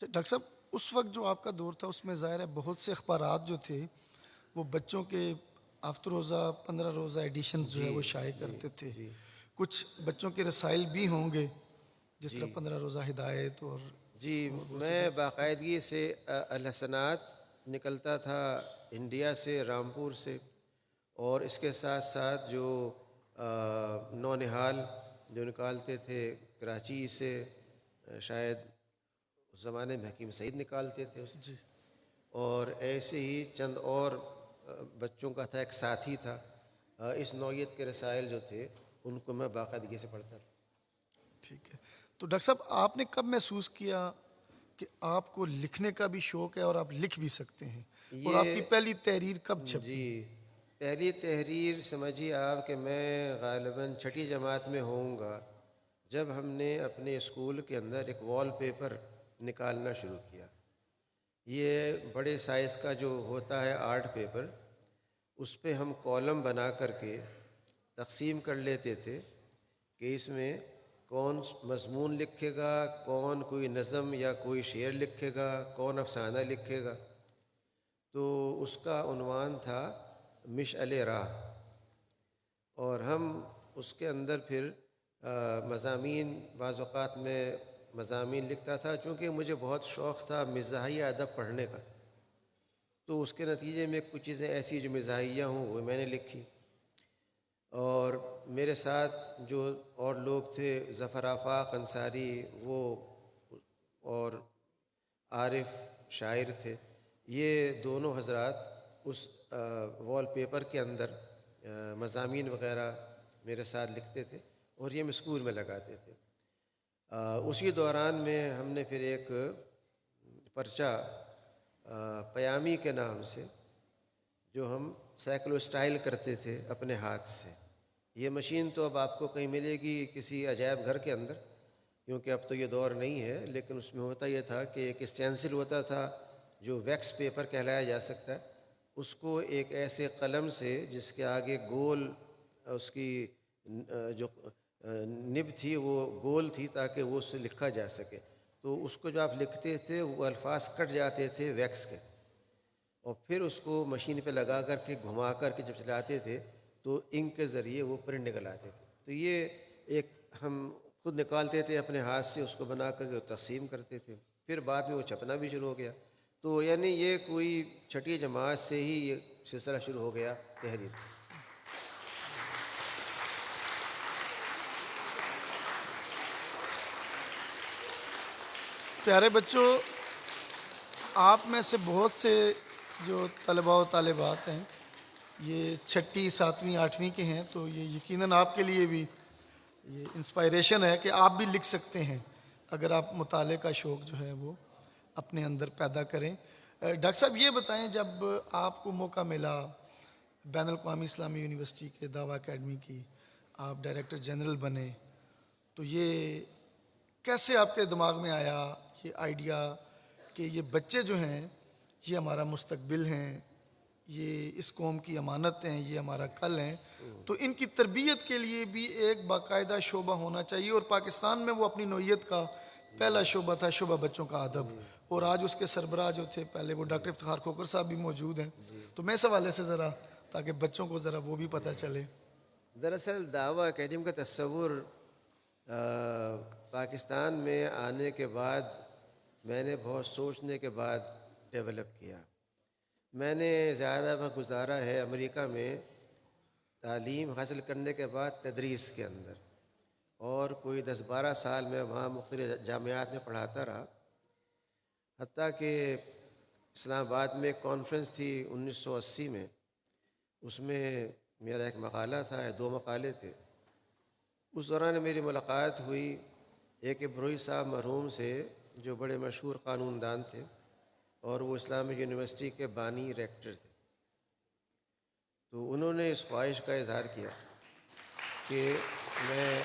Doctor صاحب، اس وقت جو آپ کا دور تھا اس میں ظاہر ہے بہت سے اخبارات جو تھے وہ بچوں کے ہفتہ روزہ 15 روزہ ایڈیشن جو ہے جی وہ شائع جی کرتے تھے. جی کچھ بچوں کے رسائل بھی ہوں گے جس طرح جی 15 روزہ ہدایت اور جی بہت سی میں باقاعدگی سے الحسنات نکلتا تھا انڈیا سے، رامپور سے، اور اس کے ساتھ ساتھ جو نونہال جو نکالتے تھے کراچی سے، شاید اس زمانے میں حکیم سعید نکالتے تھے جی. اور ایسے ہی چند اور بچوں کا تھا، ایک ساتھی تھا. اس نوعیت کے رسائل جو تھے ان کو میں باقاعدگی سے پڑھتا تھا. ٹھیک ہے. تو ڈاکٹر صاحب، آپ نے کب محسوس کیا کہ آپ کو لکھنے کا بھی شوق ہے اور آپ لکھ بھی سکتے ہیں، اور آپ کی یہ پہلی تحریر کب چھپی؟ جی پہلی تحریر سمجھیے آپ کہ میں غالباً چھٹی جماعت میں ہوں گا جب ہم نے اپنے اسکول کے اندر ایک وال پیپر نکالنا شروع کیا. یہ بڑے سائز کا جو ہوتا ہے آرٹ پیپر، اس پہ ہم کالم بنا کر کے تقسیم کر لیتے تھے کہ اس میں کون مضمون لکھے گا، کون کوئی نظم یا کوئی شعر لکھے گا، کون افسانہ لکھے گا. تو اس کا عنوان تھا مشعل راہ، اور ہم اس کے اندر پھر مضامین، بعض اوقات میں مضامین لکھتا تھا چونکہ مجھے بہت شوق تھا مزاحیہ ادب پڑھنے کا. تو اس کے نتیجے میں کچھ چیزیں ایسی جو مزاحیہ ہوں وہ میں نے لکھی. اور میرے ساتھ جو اور لوگ تھے، ظفر آفاق انصاری، وہ اور عارف شاعر تھے، یہ دونوں حضرات اس وال پیپر کے اندر مضامین وغیرہ میرے ساتھ لکھتے تھے اور یہ ہم اسکول میں لگاتے تھے. اسی دوران میں ہم نے پھر ایک پرچہ پیامی کے نام سے، جو ہم سائیکلو اسٹائل کرتے تھے اپنے ہاتھ سے. یہ مشین تو اب آپ کو کہیں ملے گی کسی عجائب گھر کے اندر، کیونکہ اب تو یہ دور نہیں ہے، لیکن اس میں ہوتا یہ تھا کہ ایک اسٹینسل ہوتا تھا جو ویکس پیپر کہلایا جا سکتا ہے. اس کو ایک ایسے قلم سے جس کے آگے گول اس کی جو نب تھی وہ گول تھی تاکہ وہ اس سے لکھا جا سکے. تو اس کو جو آپ لکھتے تھے وہ الفاظ کٹ جاتے تھے ویکس کے، اور پھر اس کو مشین پہ لگا کر کے گھما کر کے جب چلاتے تھے تو انک کے ذریعے وہ پرنٹ نکل آتے تھے. تو یہ ایک ہم خود نکالتے تھے اپنے ہاتھ سے، اس کو بنا کر کے تقسیم کرتے تھے. پھر بعد میں وہ چھپنا بھی شروع ہو گیا. تو یعنی یہ کوئی چھٹی جماعت سے ہی یہ سلسلہ شروع ہو گیا تحریر. پیارے بچوں، آپ میں سے بہت سے جو طلباء و طالبات ہیں یہ چھٹی، ساتویں، آٹھویں کے ہیں، تو یہ یقیناً آپ کے لیے بھی یہ انسپائریشن ہے کہ آپ بھی لکھ سکتے ہیں اگر آپ مطالعے کا شوق جو ہے وہ اپنے اندر پیدا کریں. ڈاکٹر صاحب، یہ بتائیں، جب آپ کو موقع ملا بین الاقوامی اسلامی یونیورسٹی کے دعویٰ اکیڈمی کی، آپ ڈائریکٹر جنرل بنے، تو یہ کیسے آپ کے دماغ میں آیا یہ آئیڈیا کہ یہ بچے جو ہیں یہ ہمارا مستقبل ہیں، یہ اس قوم کی امانت ہیں، یہ ہمارا کل ہیں، تو ان کی تربیت کے لیے بھی ایک باقاعدہ شعبہ ہونا چاہیے، اور پاکستان میں وہ اپنی نوعیت کا پہلا شعبہ تھا، شعبہ بچوں کا ادب. اور آج اس کے سربراہ جو تھے پہلے وہ ڈاکٹر افتخار کھوکھر صاحب بھی موجود ہیں. تو میں اس حوالے سے ذرا، تاکہ بچوں کو ذرا وہ بھی پتہ چلے. دراصل دعویٰ اکیڈمی کا تصور پاکستان میں آنے کے بعد میں نے بہت سوچنے کے بعد ڈیولپ کیا. میں نے زیادہ وقت گزارا ہے امریکہ میں تعلیم حاصل کرنے کے بعد تدریس کے اندر، اور کوئی 10-12 سال میں وہاں مختلف جامعات میں پڑھاتا رہا. حتیٰ کہ اسلام آباد میں ایک کانفرنس تھی 1980 میں، اس میں میرا ایک مقالہ تھا، 2 مقالے تھے. اس دوران میری ملاقات ہوئی ایک ابروئی صاحب مرحوم سے جو بڑے مشہور قانون دان تھے، اور وہ اسلامی یونیورسٹی کے بانی ریکٹر تھے. تو انہوں نے اس خواہش کا اظہار کیا کہ میں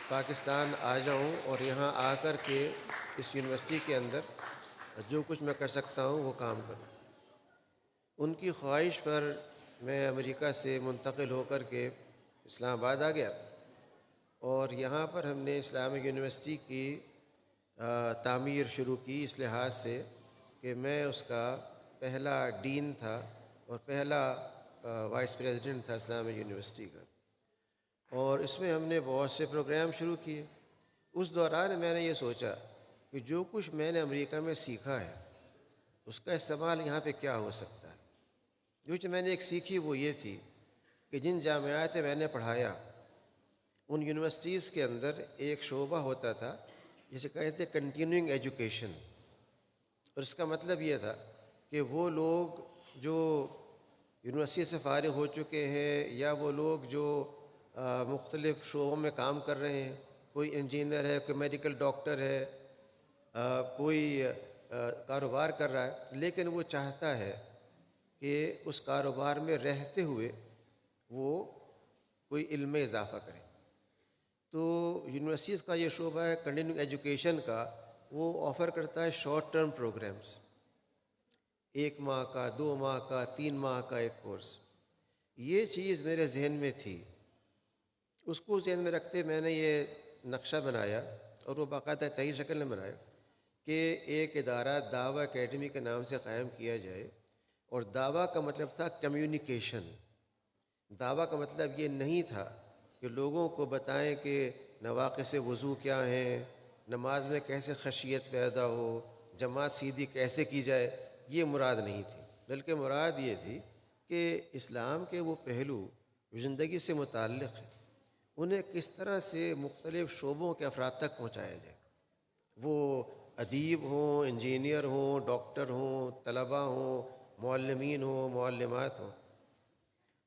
پاکستان آ جاؤں اور یہاں آ کر کے اس یونیورسٹی کے اندر جو کچھ میں کر سکتا ہوں وہ کام کروں. ان کی خواہش پر میں امریکہ سے منتقل ہو کر کے اسلام آباد آ گیا، اور یہاں پر ہم نے اسلامک یونیورسٹی کی تعمیر شروع کی اس لحاظ سے کہ میں اس کا پہلا ڈین تھا اور پہلا وائس پریزیڈنٹ تھا اسلامک یونیورسٹی کا، اور اس میں ہم نے بہت سے پروگرام شروع کیے۔ اس دوران میں نے یہ سوچا کہ جو کچھ میں نے امریکہ میں سیکھا ہے اس کا استعمال یہاں پہ کیا ہو سکتا ہے۔ جو چیز میں نے ایک سیکھی وہ یہ تھی کہ جن جامعات میں نے پڑھایا ان یونیورسٹیز کے اندر ایک شعبہ ہوتا تھا جسے کہتے ہیں کنٹینیوئنگ ایجوکیشن، اور اس کا مطلب یہ تھا کہ وہ لوگ جو یونیورسٹی سے فارغ ہو چکے ہیں یا وہ لوگ جو مختلف شعبوں میں کام کر رہے ہیں، کوئی انجینئر ہے، کوئی میڈیکل ڈاکٹر ہے، کوئی کاروبار کر رہا ہے، لیکن وہ چاہتا ہے کہ اس کاروبار میں رہتے ہوئے وہ کوئی علم میں اضافہ کرے، تو یونیورسٹیز کا یہ شعبہ ہے کنٹینیوئنگ ایجوکیشن کا، وہ آفر کرتا ہے شارٹ ٹرم پروگرامز، 1 ماہ کا، 2 ماہ کا، 3 ماہ کا ایک کورس۔ یہ چیز میرے ذہن میں تھی، اس کو ذہن میں رکھتے میں نے یہ نقشہ بنایا، اور وہ باقاعدہ تحریر شکل میں بنایا کہ ایک ادارہ دعویٰ اکیڈمی کے نام سے قائم کیا جائے، اور دعویٰ کا مطلب تھا کمیونیکیشن۔ دعویٰ کا مطلب یہ نہیں تھا کہ لوگوں کو بتائیں کہ نواقص وضو کیا ہیں، نماز میں کیسے خشیت پیدا ہو، جماعت سیدھی کیسے کی جائے، یہ مراد نہیں تھی، بلکہ مراد یہ تھی کہ اسلام کے وہ پہلو جو زندگی سے متعلق ہیں انہیں کس طرح سے مختلف شعبوں کے افراد تک پہنچایا جائے، وہ ادیب ہوں، انجینئر ہوں، ڈاکٹر ہوں، طلباء ہوں، معلمین ہوں، معلمات ہوں۔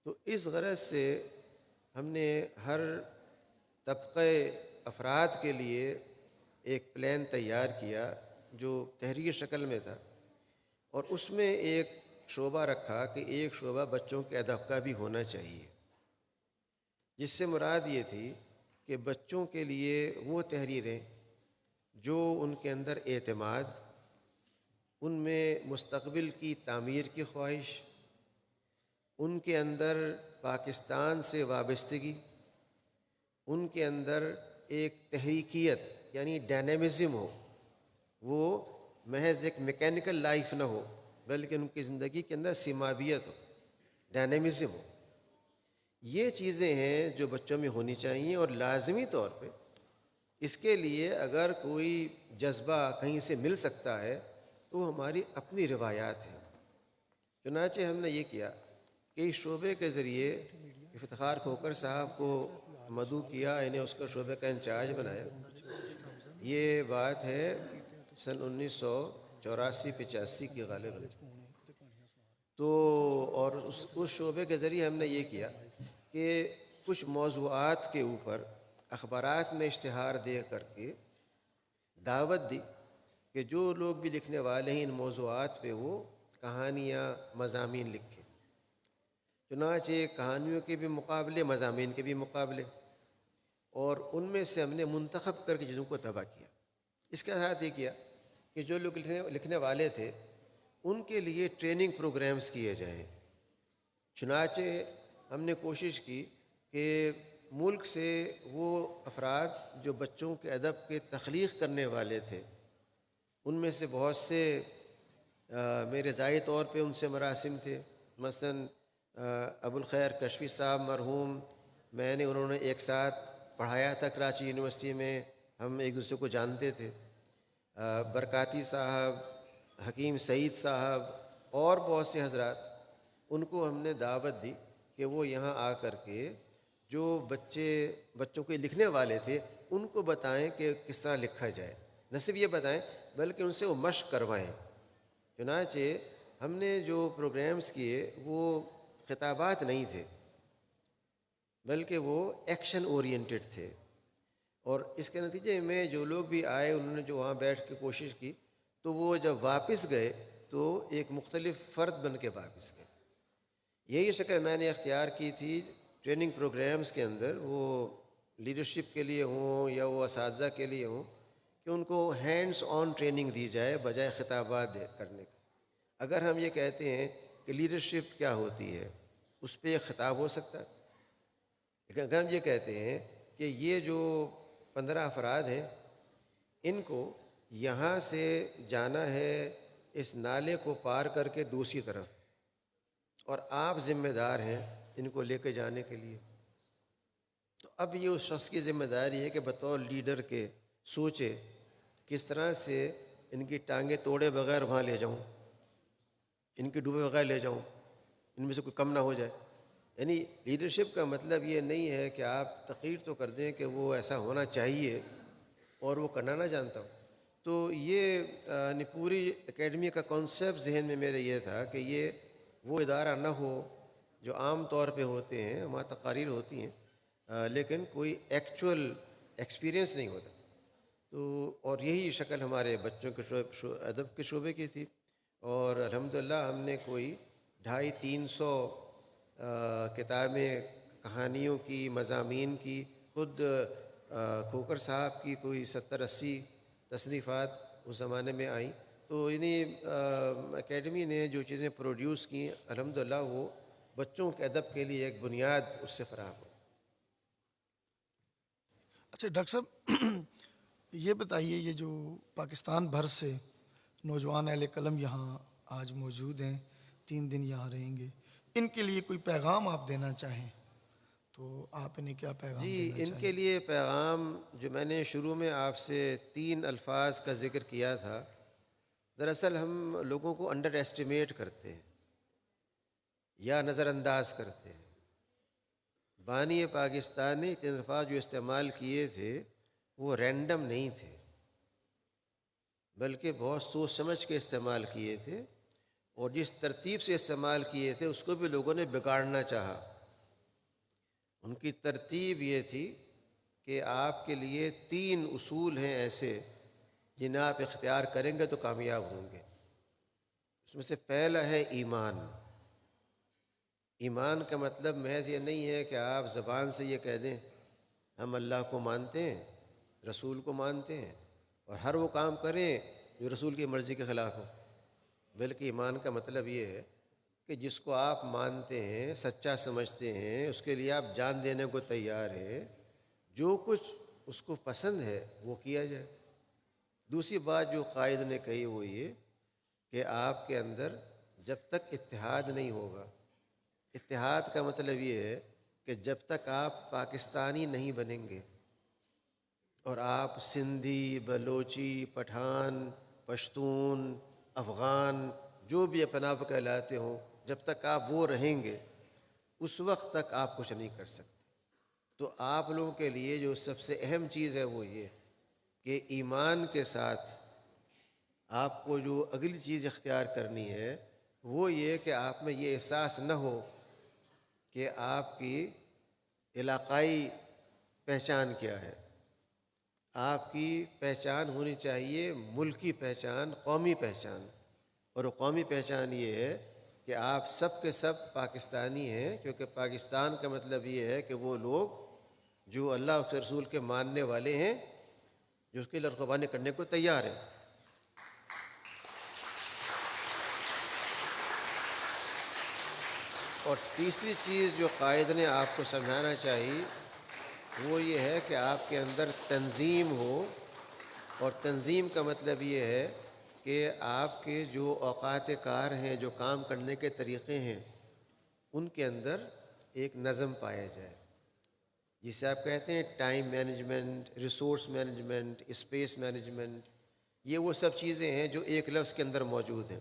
تو اس غرض سے ہم نے ہر طبقے افراد کے لیے ایک پلان تیار کیا جو تحریر شکل میں تھا، اور اس میں ایک شعبہ رکھا کہ ایک شعبہ بچوں کے ادب کا بھی ہونا چاہیے، جس سے مراد یہ تھی کہ بچوں کے لیے وہ تحریریں جو ان کے اندر اعتماد، ان میں مستقبل کی تعمیر کی خواہش، ان کے اندر پاکستان سے وابستگی، ان کے اندر ایک تحریکیت یعنی ڈائنامزم ہو، وہ محض ایک میکینیکل لائف نہ ہو بلکہ ان کی زندگی کے اندر سماویت ہو، ڈائنامزم ہو۔ یہ چیزیں ہیں جو بچوں میں ہونی چاہیے، اور لازمی طور پہ اس کے لیے اگر کوئی جذبہ کہیں سے مل سکتا ہے تو ہماری اپنی روایات ہیں۔ چنانچہ ہم نے یہ کیا کہ اس شعبے کے ذریعے افتخار کھوکر صاحب کو مدعو کیا، انہیں اس کا شعبے کا انچارج بنایا۔ یہ بات ہے سن 1984-85 کی غالباً۔ تو اور اس شعبے کے ذریعے ہم نے یہ کیا کہ کچھ موضوعات کے اوپر اخبارات میں اشتہار دے کر کے دعوت دی کہ جو لوگ بھی لکھنے والے ہیں ان موضوعات پہ وہ کہانیاں، مضامین لکھیں۔ چنانچہ کہانیوں کے بھی مقابلے، مضامین کے بھی مقابلے، اور ان میں سے ہم نے منتخب کر کے چیزوں کو تباہ کیا۔ اس کے ساتھ یہ کیا کہ جو لوگ لکھنے والے تھے ان کے لیے ٹریننگ پروگرامز کیے جائیں۔ چنانچہ ہم نے کوشش کی کہ ملک سے وہ افراد جو بچوں کے ادب کے تخلیق کرنے والے تھے، ان میں سے بہت سے میرے ذاتی طور پہ ان سے مراسم تھے، مثلاً ابو الخیر کشفی صاحب مرحوم، میں نے انہوں نے ایک ساتھ پڑھایا تھا کراچی یونیورسٹی میں، ہم ایک دوسرے کو جانتے تھے۔ برکاتی صاحب، حکیم سعید صاحب اور بہت سے حضرات، ان کو ہم نے دعوت دی کہ وہ یہاں آ کر کے جو بچوں کے لکھنے والے تھے ان کو بتائیں کہ کس طرح لکھا جائے، نہ صرف یہ بتائیں بلکہ ان سے وہ مشق کروائیں۔ چنانچہ ہم نے جو پروگرامز کیے وہ خطابات نہیں تھے بلکہ وہ ایکشن اورینٹڈ تھے، اور اس کے نتیجے میں جو لوگ بھی آئے انہوں نے جو وہاں بیٹھ کے کوشش کی تو وہ جب واپس گئے تو ایک مختلف فرد بن کے واپس گئے۔ یہی شکل میں نے اختیار کی تھی ٹریننگ پروگرامز کے اندر، وہ لیڈرشپ کے لیے ہوں یا وہ اساتذہ کے لیے ہوں، کہ ان کو ہینڈز آن ٹریننگ دی جائے بجائے خطابات کرنے کا۔ اگر ہم یہ کہتے ہیں کہ لیڈرشپ کیا ہوتی ہے، اس پہ ایک خطاب ہو سکتا ہے، لیکن اگر ہم یہ کہتے ہیں کہ یہ جو 15 افراد ہیں ان کو یہاں سے جانا ہے اس نالے کو پار کر کے دوسری طرف، اور آپ ذمہ دار ہیں ان کو لے کے جانے کے لیے۔ تو اب یہ اس شخص کی ذمہ داری ہے کہ بطور لیڈر کے سوچے کس طرح سے ان کی ٹانگیں توڑے بغیر وہاں لے جاؤں، ان کی ڈوبے بغیر لے جاؤں، ان میں سے کوئی کم نہ ہو جائے۔ یعنی لیڈرشپ کا مطلب یہ نہیں ہے کہ آپ تقریر تو کر دیں کہ وہ ایسا ہونا چاہیے اور وہ کرنا نہ جانتا ہوں۔ تو یہ یعنی پوری اکیڈمی کا کانسیپٹ ذہن میں میرے یہ تھا کہ یہ وہ ادارہ نہ ہو جو عام طور پہ ہوتے ہیں، وہاں تقاریر ہوتی ہیں لیکن کوئی ایکچول ایکسپیرئنس نہیں ہوتا۔ تو اور یہی شکل ہمارے بچوں کے ادب کے شعبے کی تھی، اور الحمدللہ ہم نے کوئی 250-300 کتابیں کہانیوں کی، مضامین کی، خود کھوکر صاحب کی کوئی 70-80 تصنیفات اس زمانے میں آئیں۔ تو اکیڈمی نے جو چیزیں پروڈیوس کی الحمدللہ وہ بچوں کے ادب کے لیے ایک بنیاد اس سے فراہم ہو۔ اچھا ڈاکٹر صاحب، یہ بتائیے، یہ جو پاکستان بھر سے نوجوان اہل قلم یہاں آج موجود ہیں، 3 دن یہاں رہیں گے، ان کے لیے کوئی پیغام آپ دینا چاہیں تو آپ انہیں کیا پیغام جی، دینا ان چاہیں؟ کے لیے پیغام جو میں نے شروع میں آپ سے 3 الفاظ کا ذکر کیا تھا، دراصل ہم لوگوں کو انڈر ایسٹیمیٹ کرتے ہیں یا نظر انداز کرتے ہیں۔ بانی پاکستان نے 3 الفاظ جو استعمال کیے تھے وہ رینڈم نہیں تھے، بلکہ بہت سوچ سمجھ کے استعمال کیے تھے، اور جس ترتیب سے استعمال کیے تھے اس کو بھی لوگوں نے بگاڑنا چاہا۔ ان کی ترتیب یہ تھی کہ آپ کے لیے 3 اصول ہیں ایسے جنہیں آپ اختیار کریں گے تو کامیاب ہوں گے۔ اس میں سے پہلا ہے ایمان۔ ایمان کا مطلب محض یہ نہیں ہے کہ آپ زبان سے یہ کہہ دیں ہم اللہ کو مانتے ہیں، رسول کو مانتے ہیں، اور ہر وہ کام کریں جو رسول کی مرضی کے خلاف ہو، بلکہ ایمان کا مطلب یہ ہے کہ جس کو آپ مانتے ہیں، سچا سمجھتے ہیں، اس کے لیے آپ جان دینے کو تیار ہیں، جو کچھ اس کو پسند ہے وہ کیا جائے۔ دوسری بات جو قائد نے کہی وہ یہ کہ آپ کے اندر جب تک اتحاد نہیں ہوگا، اتحاد کا مطلب یہ ہے کہ جب تک آپ پاکستانی نہیں بنیں گے اور آپ سندھی، بلوچی، پٹھان، پشتون، افغان، جو بھی اپنا آپ کہلاتے ہوں، جب تک آپ وہ رہیں گے اس وقت تک آپ کچھ نہیں کر سکتے۔ تو آپ لوگوں کے لیے جو سب سے اہم چیز ہے وہ یہ کہ ایمان کے ساتھ آپ کو جو اگلی چیز اختیار کرنی ہے وہ یہ کہ آپ میں یہ احساس نہ ہو کہ آپ کی علاقائی پہچان کیا ہے۔ آپ کی پہچان ہونی چاہیے ملکی پہچان، قومی پہچان، اور وہ قومی پہچان یہ ہے کہ آپ سب کے سب پاکستانی ہیں، کیونکہ پاکستان کا مطلب یہ ہے کہ وہ لوگ جو اللہ اور اس کے رسول کے ماننے والے ہیں، جو اس کی لیے قربانی کرنے کو تیار ہیں۔ اور تیسری چیز جو قائد نے آپ کو سمجھانا چاہیے وہ یہ ہے کہ آپ کے اندر تنظیم ہو، اور تنظیم کا مطلب یہ ہے کہ آپ کے جو اوقات کار ہیں، جو کام کرنے کے طریقے ہیں، ان کے اندر ایک نظم پایا جائے، جسے آپ کہتے ہیں time management, resource management, space management. یہ وہ سب چیزیں ہیں جو ایک لفظ کے اندر موجود ہیں۔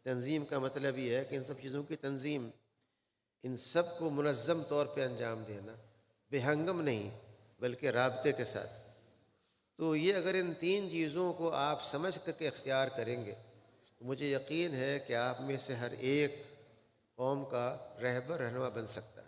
تنظیم کا مطلب یہ ہے کہ ان سب چیزوں کی تنظیم، ان سب کو منظم طور پہ انجام دینا، بے ہنگم نہیں بلکہ رابطے کے ساتھ۔ تو یہ اگر ان 3 چیزوں کو آپ سمجھ کر کے اختیار کریں گے تو مجھے یقین ہے کہ آپ میں سے ہر ایک قوم کا رہبر رہنما بن سکتا ہے۔